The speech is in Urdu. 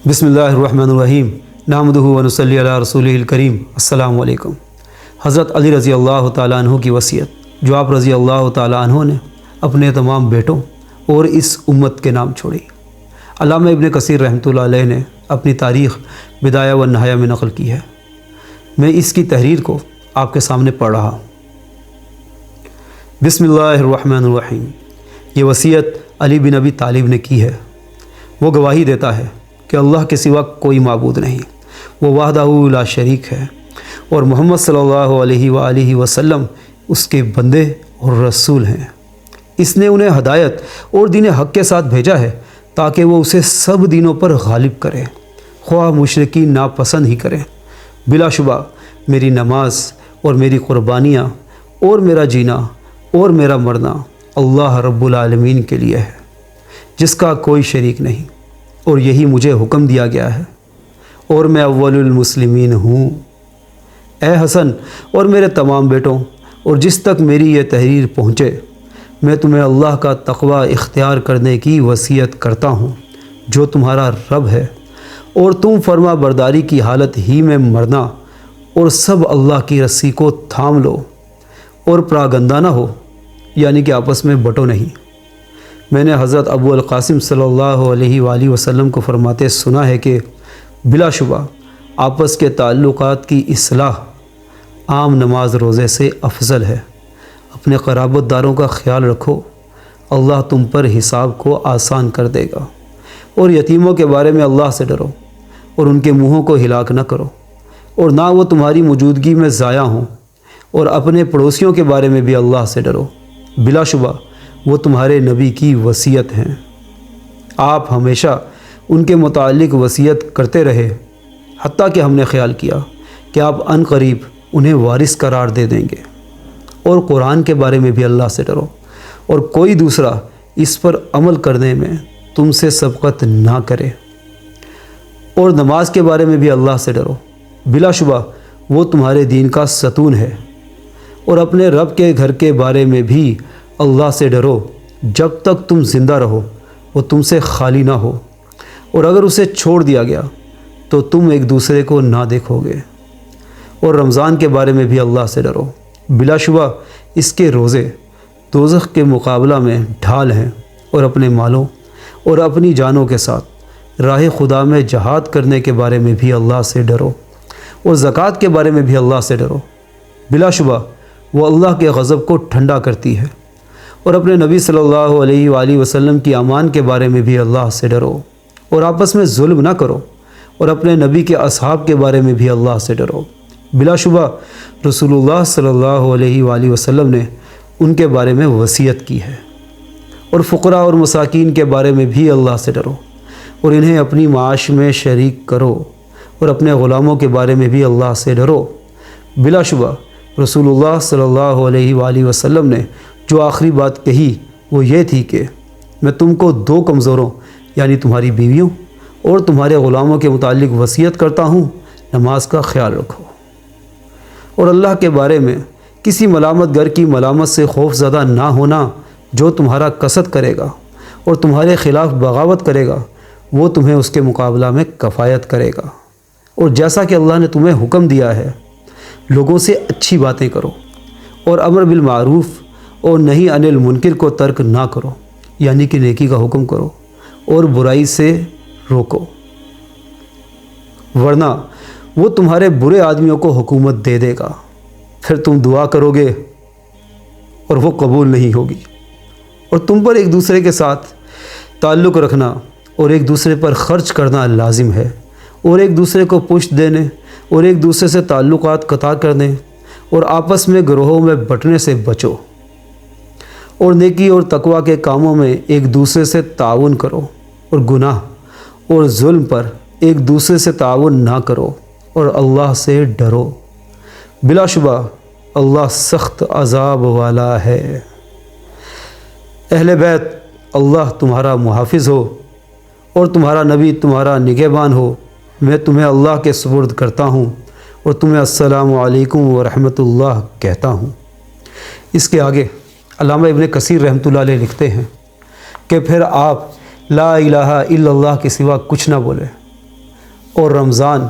بسم اللہ الرحمن الرحیم نحمدہ و نصلی علی رسولہ الکریم۔ السلام علیکم۔ حضرت علی رضی اللہ تعالیٰ عنہ کی وصیت جو آپ رضی اللہ تعالیٰ عنہ نے اپنے تمام بیٹوں اور اس امت کے نام چھوڑی۔ علامہ ابن کثیر رحمۃ اللہ علیہ نے اپنی تاریخ بدایہ و نہایہ میں نقل کی ہے۔ میں اس کی تحریر کو آپ کے سامنے پڑھ رہا ہوں۔ بسم اللہ الرحمن الرحیم۔ یہ وصیت علی بن ابی طالب نے کی ہے۔ وہ گواہی دیتا ہے کہ اللہ کے سوا کوئی معبود نہیں، وہ وحدہ لا شریک ہے، اور محمد صلی اللہ علیہ وآلہ وسلم اس کے بندے اور رسول ہیں۔ اس نے انہیں ہدایت اور دین حق کے ساتھ بھیجا ہے تاکہ وہ اسے سب دینوں پر غالب کرے، خواہ مشرکین ناپسند ہی کریں۔ بلا شبہ میری نماز اور میری قربانیاں اور میرا جینا اور میرا مرنا اللہ رب العالمین کے لیے ہے، جس کا کوئی شریک نہیں، اور یہی مجھے حکم دیا گیا ہے، اور میں اول المسلمین ہوں۔ اے حسن اور میرے تمام بیٹوں، اور جس تک میری یہ تحریر پہنچے، میں تمہیں اللہ کا تقوی اختیار کرنے کی وصیت کرتا ہوں جو تمہارا رب ہے، اور تم فرما برداری کی حالت ہی میں مرنا، اور سب اللہ کی رسی کو تھام لو، اور پراگندہ نہ ہو، یعنی کہ آپس میں بٹو نہیں۔ میں نے حضرت ابو القاسم صلی اللہ علیہ وآلہ وسلم کو فرماتے سنا ہے کہ بلا شبہ آپس کے تعلقات کی اصلاح عام نماز روزے سے افضل ہے۔ اپنے قرابت داروں کا خیال رکھو، اللہ تم پر حساب کو آسان کر دے گا، اور یتیموں کے بارے میں اللہ سے ڈرو، اور ان کے منہوں کو ہلاک نہ کرو، اور نہ وہ تمہاری موجودگی میں ضائع ہوں، اور اپنے پڑوسیوں کے بارے میں بھی اللہ سے ڈرو، بلا شبہ وہ تمہارے نبی کی وصیت ہیں۔ آپ ہمیشہ ان کے متعلق وصیت کرتے رہے، حتیٰ کہ ہم نے خیال کیا کہ آپ عن قریب انہیں وارث قرار دے دیں گے۔ اور قرآن کے بارے میں بھی اللہ سے ڈرو، اور کوئی دوسرا اس پر عمل کرنے میں تم سے سبقت نہ کرے، اور نماز کے بارے میں بھی اللہ سے ڈرو، بلا شبہ وہ تمہارے دین کا ستون ہے۔ اور اپنے رب کے گھر کے بارے میں بھی اللہ سے ڈرو، جب تک تم زندہ رہو وہ تم سے خالی نہ ہو، اور اگر اسے چھوڑ دیا گیا تو تم ایک دوسرے کو نہ دیکھو گے۔ اور رمضان کے بارے میں بھی اللہ سے ڈرو، بلا شبہ اس کے روزے دوزخ کے مقابلہ میں ڈھال ہیں، اور اپنے مالوں اور اپنی جانوں کے ساتھ راہ خدا میں جہاد کرنے کے بارے میں بھی اللہ سے ڈرو، اور زکوٰۃ کے بارے میں بھی اللہ سے ڈرو، بلا شبہ وہ اللہ کے غضب کو ٹھنڈا کرتی ہے۔ اور اپنے نبی صلی اللہ علیہ وآلہ وسلم کی امان کے بارے میں بھی اللہ سے ڈرو، اور آپس میں ظلم نہ کرو، اور اپنے نبی کے اصحاب کے بارے میں بھی اللہ سے ڈرو، بلا شبہ رسول اللہ صلی اللہ علیہ وآلہ وسلم نے ان کے بارے میں وصیت کی ہے۔ اور فقراء اور مساکین کے بارے میں بھی اللہ سے ڈرو، اور انہیں اپنی معاش میں شریک کرو، اور اپنے غلاموں کے بارے میں بھی اللہ سے ڈرو۔ بلا شبہ رسول اللہ صلی اللہ علیہ وآلہ وسلم نے جو آخری بات کہی وہ یہ تھی کہ میں تم کو دو کمزوروں یعنی تمہاری بیویوں اور تمہارے غلاموں کے متعلق وصیت کرتا ہوں، نماز کا خیال رکھو، اور اللہ کے بارے میں کسی ملامت گر کی ملامت سے خوف زدہ نہ ہونا۔ جو تمہارا قصد کرے گا اور تمہارے خلاف بغاوت کرے گا وہ تمہیں اس کے مقابلہ میں کفایت کرے گا۔ اور جیسا کہ اللہ نے تمہیں حکم دیا ہے، لوگوں سے اچھی باتیں کرو، اور امر بالمعروف اور نہی عن المنکر کو ترک نہ کرو، یعنی کہ نیکی کا حکم کرو اور برائی سے روکو، ورنہ وہ تمہارے برے آدمیوں کو حکومت دے دے گا، پھر تم دعا کرو گے اور وہ قبول نہیں ہوگی۔ اور تم پر ایک دوسرے کے ساتھ تعلق رکھنا اور ایک دوسرے پر خرچ کرنا لازم ہے، اور ایک دوسرے کو پشت دینے اور ایک دوسرے سے تعلقات قطع کرنے اور آپس میں گروہوں میں بٹنے سے بچو، اور نیکی اور تقوی کے کاموں میں ایک دوسرے سے تعاون کرو، اور گناہ اور ظلم پر ایک دوسرے سے تعاون نہ کرو، اور اللہ سے ڈرو، بلا شبہ اللہ سخت عذاب والا ہے۔ اہل بیت، اللہ تمہارا محافظ ہو، اور تمہارا نبی تمہارا نگہبان ہو۔ میں تمہیں اللہ کے سپرد کرتا ہوں، اور تمہیں السلام علیکم ورحمۃ اللہ کہتا ہوں۔ اس کے آگے علامہ ابن کثیر رحمۃ اللہ علیہ لکھتے ہیں کہ پھر آپ لا الہ الا اللہ کے سوا کچھ نہ بولے، اور رمضان